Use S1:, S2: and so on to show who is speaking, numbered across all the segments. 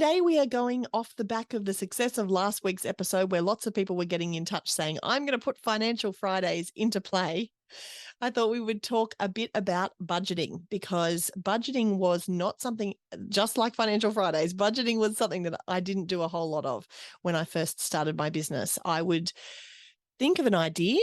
S1: today we are going off the back of the success of last week's episode where lots of people were getting in touch saying, I'm going to put Financial Fridays into play. I thought we would talk a bit about budgeting, because budgeting was not something, just like Financial Fridays, budgeting was something that I didn't do a whole lot of when I first started my business. I would think of an idea,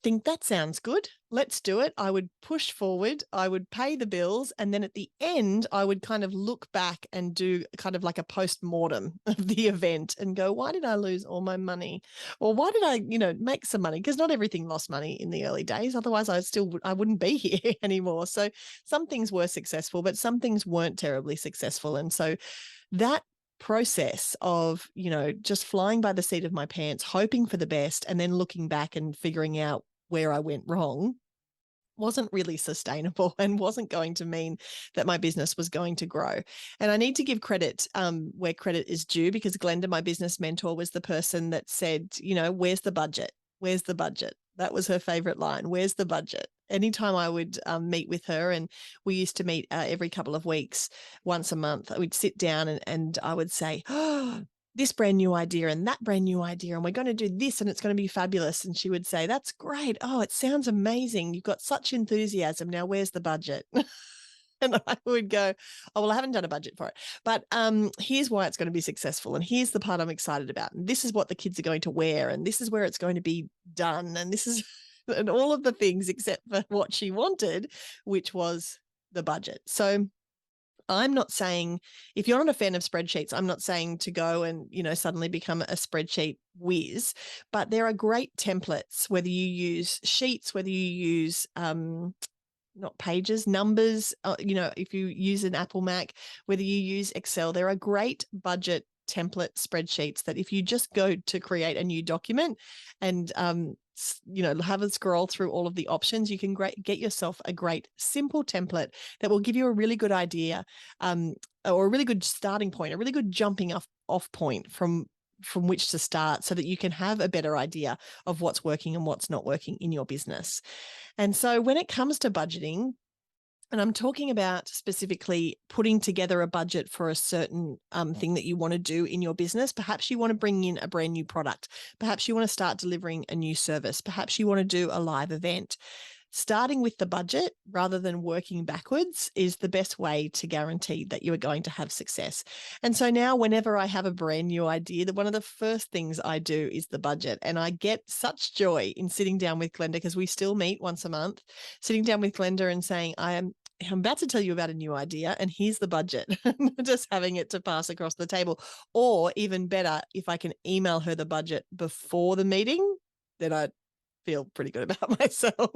S1: think that sounds good, let's do it. I would push forward, I would pay the bills, and then at the end, I would kind of look back and do kind of like a post-mortem of the event and go, why did I lose all my money? Or why did I, make some money? Because not everything lost money in the early days. Otherwise, I wouldn't be here anymore. So some things were successful, but some things weren't terribly successful. And so that process of, just flying by the seat of my pants, hoping for the best, and then looking back and figuring out where I went wrong wasn't really sustainable and wasn't going to mean that my business was going to grow. And I need to give credit where credit is due, because Glenda, my business mentor, was the person that said, where's the budget? Where's the budget? That was her favorite line. Where's the budget? Anytime I would meet with her, and we used to meet every couple of weeks, once a month, I would sit down and I would say, oh, this brand new idea and that brand new idea, and we're going to do this and it's going to be fabulous. And she would say, that's great. Oh, it sounds amazing. You've got such enthusiasm. Now, where's the budget? And I would go, oh, well, I haven't done a budget for it, but here's why it's going to be successful. And here's the part I'm excited about. And this is what the kids are going to wear. And this is where it's going to be done. And this is, and all of the things except for what she wanted, which was the budget. So I'm not saying, if you're not a fan of spreadsheets, I'm not saying to go and, suddenly become a spreadsheet whiz, but there are great templates, whether you use sheets, whether you use, not pages, numbers, if you use an Apple Mac, whether you use Excel, there are great budget template spreadsheets that if you just go to create a new document and, have a scroll through all of the options, you can get yourself a great simple template that will give you a really good idea, or a really good starting point, a really good jumping off point from which to start, so that you can have a better idea of what's working and what's not working in your business. And so when it comes to budgeting, and I'm talking about specifically putting together a budget for a certain thing that you want to do in your business. Perhaps you want to bring in a brand new product. Perhaps you want to start delivering a new service. Perhaps you want to do a live event. Starting with the budget rather than working backwards is the best way to guarantee that you are going to have success. And so now whenever I have a brand new idea, that one of the first things I do is the budget. And I get such joy in sitting down with Glenda, because we still meet once a month, sitting down with Glenda and saying, I'm about to tell you about a new idea and here's the budget, just having it to pass across the table. Or even better, if I can email her the budget before the meeting, then I feel pretty good about myself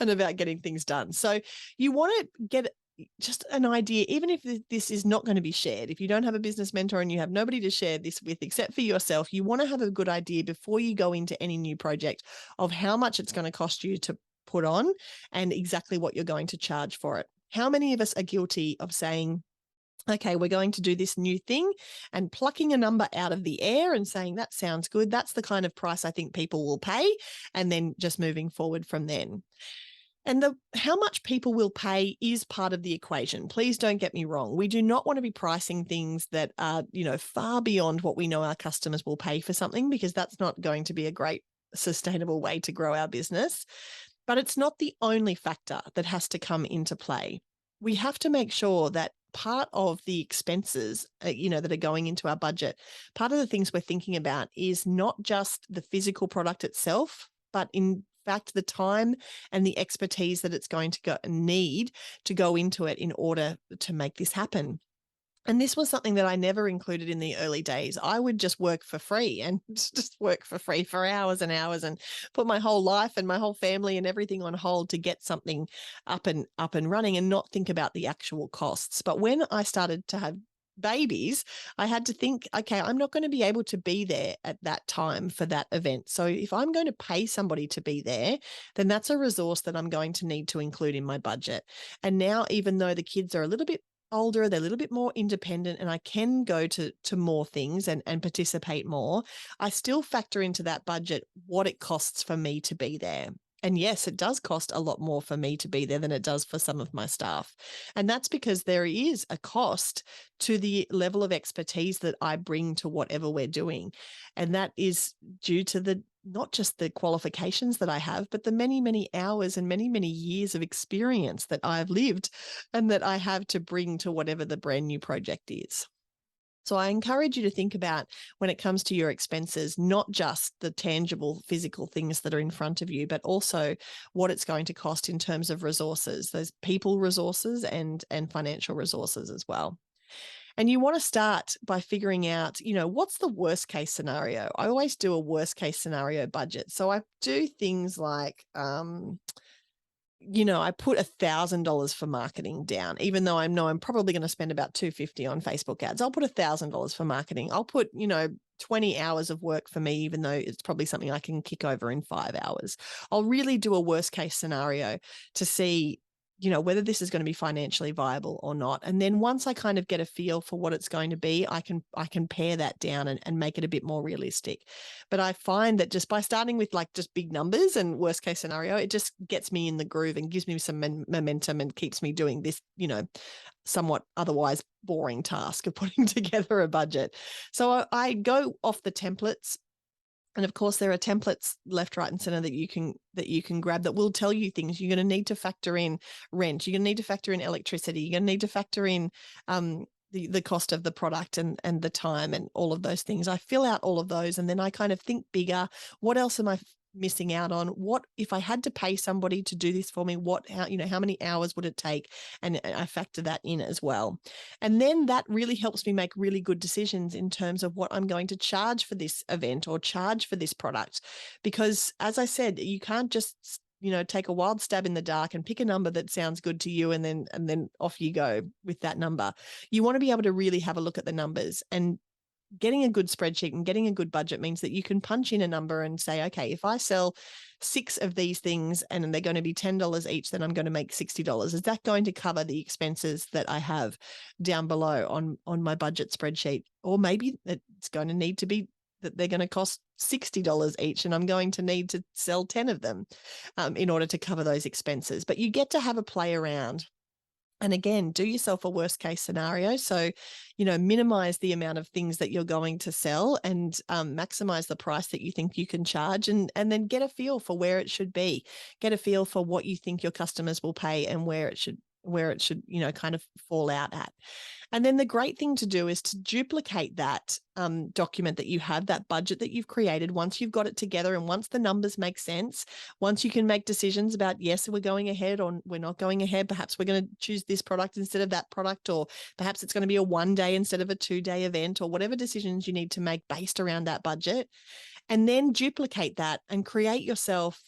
S1: and about getting things done. So you want to get just an idea, even if this is not going to be shared. If you don't have a business mentor and you have nobody to share this with except for yourself, you want to have a good idea before you go into any new project of how much it's going to cost you to put on and exactly what you're going to charge for it. How many of us are guilty of saying, okay, we're going to do this new thing, and plucking a number out of the air and saying, that sounds good. That's the kind of price I think people will pay. And then just moving forward from then. And how much people will pay is part of the equation. Please don't get me wrong. We do not want to be pricing things that are, far beyond what we know our customers will pay for something, because that's not going to be a great sustainable way to grow our business. But it's not the only factor that has to come into play. We have to make sure that part of the expenses, that are going into our budget, part of the things we're thinking about is not just the physical product itself, but in fact, the time and the expertise that it's going to need to go into it in order to make this happen. And this was something that I never included in the early days. I would just work for free and just work for free for hours and hours and put my whole life and my whole family and everything on hold to get something up and running and not think about the actual costs. But when I started to have babies, I had to think, okay, I'm not going to be able to be there at that time for that event. So if I'm going to pay somebody to be there, then that's a resource that I'm going to need to include in my budget. And now, even though the kids are a little bit older, they're a little bit more independent, and I can go to more things and participate more, I still factor into that budget what it costs for me to be there. And yes, it does cost a lot more for me to be there than it does for some of my staff. And that's because there is a cost to the level of expertise that I bring to whatever we're doing. And that is due to the not just the qualifications that I have, but the many, many hours and many, many years of experience that I've lived and that I have to bring to whatever the brand new project is. So I encourage you to think about, when it comes to your expenses, not just the tangible physical things that are in front of you, but also what it's going to cost in terms of resources, those people resources and financial resources as well. And you want to start by figuring out, what's the worst case scenario? I always do a worst case scenario budget. So I do things like, I put $1,000 for marketing down, even though I know I'm probably going to spend about $250 on Facebook ads. I'll put $1,000 for marketing. I'll put, 20 hours of work for me, even though it's probably something I can kick over in 5 hours. I'll really do a worst case scenario to see, whether this is going to be financially viable or not. And then once I kind of get a feel for what it's going to be, I can pare that down and make it a bit more realistic. But I find that just by starting with like just big numbers and worst case scenario, it just gets me in the groove and gives me some momentum and keeps me doing this, somewhat otherwise boring task of putting together a budget. So I go off the templates. And of course, there are templates left, right, and center that you can grab that will tell you things. You're going to need to factor in rent. You're going to need to factor in electricity. You're going to need to factor in the cost of the product and the time and all of those things. I fill out all of those, and then I kind of think bigger. What else am I missing out on? What if I had to pay somebody to do this for me? How many hours would it take? And I factor that in as well. And then that really helps me make really good decisions in terms of what I'm going to charge for this event or charge for this product. Because as I said, you can't just take a wild stab in the dark and pick a number that sounds good to you and then off you go with that number. You want to be able to really have a look at the numbers, and getting a good spreadsheet and getting a good budget means that you can punch in a number and say, okay, if I sell 6 of these things and they're going to be $10 each, then I'm going to make $60. Is that going to cover the expenses that I have down below on my budget spreadsheet? Or maybe it's going to need to be that they're going to cost $60 each, and I'm going to need to sell 10 of them in order to cover those expenses. But you get to have a play around. And again, do yourself a worst case scenario. So, minimize the amount of things that you're going to sell and maximize the price that you think you can charge, and then get a feel for where it should be. Get a feel for what you think your customers will pay and where it should kind of fall out at. And then the great thing to do is to duplicate that document that you have, that budget that you've created, once you've got it together and once the numbers make sense, once you can make decisions about, yes, we're going ahead or we're not going ahead, perhaps we're going to choose this product instead of that product, or perhaps it's going to be a 1-day instead of a 2-day event, or whatever decisions you need to make based around that budget. And then duplicate that and create yourself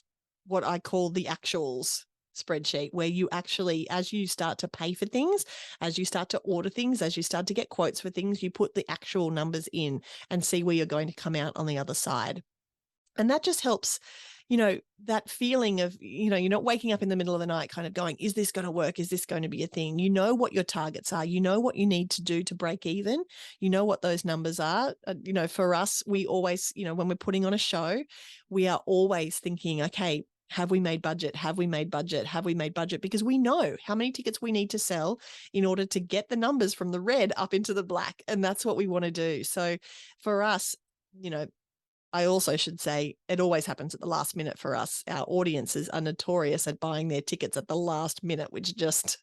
S1: what I call the actuals spreadsheet, where you actually, as you start to pay for things, as you start to order things, as you start to get quotes for things, you put the actual numbers in and see where you're going to come out on the other side. And that just helps, that feeling of, you're not waking up in the middle of the night kind of going, is this going to work? Is this going to be a thing? You know what your targets are. You know what you need to do to break even. You know what those numbers are. For us, we always, when we're putting on a show, we are always thinking, okay, have we made budget? Have we made budget? Have we made budget? Because we know how many tickets we need to sell in order to get the numbers from the red up into the black. And that's what we want to do. So for us, I also should say it always happens at the last minute for us. Our audiences are notorious at buying their tickets at the last minute, which just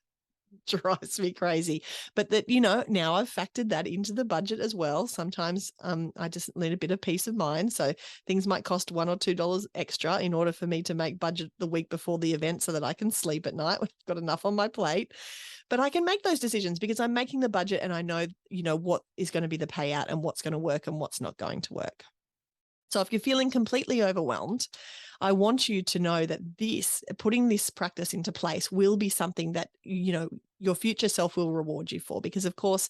S1: drives me crazy. But that, now I've factored that into the budget as well. Sometimes I just need a bit of peace of mind. So things might cost $1 or $2 extra in order for me to make budget the week before the event so that I can sleep at night when I've got enough on my plate. But I can make those decisions because I'm making the budget and I know, what is going to be the payout and what's going to work and what's not going to work. So if you're feeling completely overwhelmed, I want you to know that putting this practice into place will be something that, your future self will reward you for. Because of course,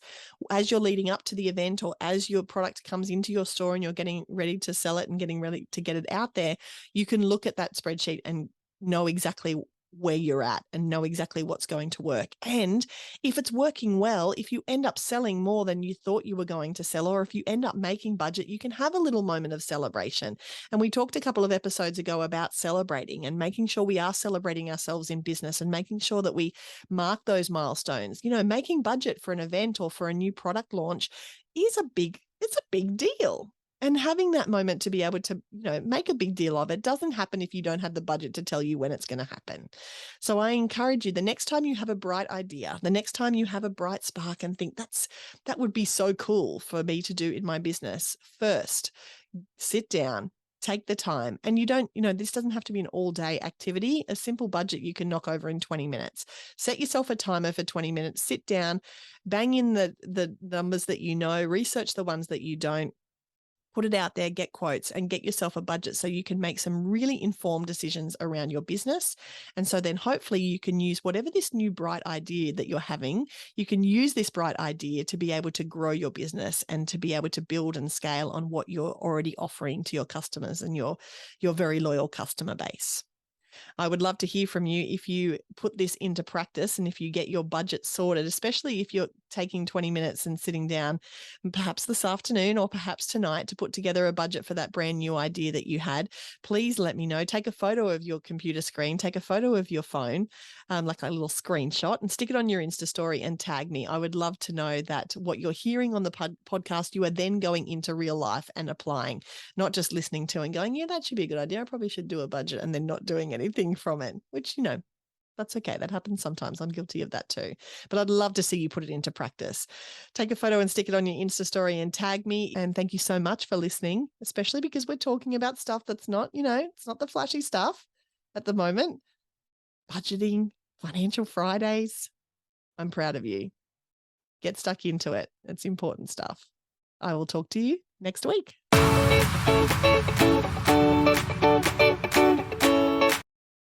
S1: as you're leading up to the event or as your product comes into your store and you're getting ready to sell it and getting ready to get it out there, you can look at that spreadsheet and know exactly where you're at and know exactly what's going to work. And if it's working well, if you end up selling more than you thought you were going to sell, or if you end up making budget, you can have a little moment of celebration. And we talked a couple of episodes ago about celebrating and making sure we are celebrating ourselves in business and making sure that we mark those milestones. Making budget for an event or for a new product launch it's a big deal. And having that moment to be able to, make a big deal of it doesn't happen if you don't have the budget to tell you when it's going to happen. So I encourage you, the next time you have a bright idea, the next time you have a bright spark and think that would be so cool for me to do in my business, first, sit down, take the time. And you don't, this doesn't have to be an all-day activity. A simple budget you can knock over in 20 minutes. Set yourself a timer for 20 minutes, sit down, bang in the numbers that you know, research the ones that you don't, put it out there, get quotes, and get yourself a budget so you can make some really informed decisions around your business. And so then hopefully you can use whatever this new bright idea that you're having, you can use this bright idea to be able to grow your business and to be able to build and scale on what you're already offering to your customers and your very loyal customer base. I would love to hear from you if you put this into practice and if you get your budget sorted, especially if you're taking 20 minutes and sitting down perhaps this afternoon or perhaps tonight to put together a budget for that brand new idea that you had. Please let me know. Take a photo of your computer screen, take a photo of your phone, like a little screenshot, and stick it on your Insta story and tag me. I would love to know that what you're hearing on the podcast, you are then going into real life and applying, not just listening to and going, yeah, that should be a good idea. I probably should do a budget, and then not doing anything from it, which, that's okay. That happens sometimes. I'm guilty of that too. But I'd love to see you put it into practice. Take a photo and stick it on your Insta story and tag me. And thank you so much for listening, especially because we're talking about stuff that's not, it's not the flashy stuff at the moment. Budgeting, Financial Fridays. I'm proud of you. Get stuck into it. It's important stuff. I will talk to you next week.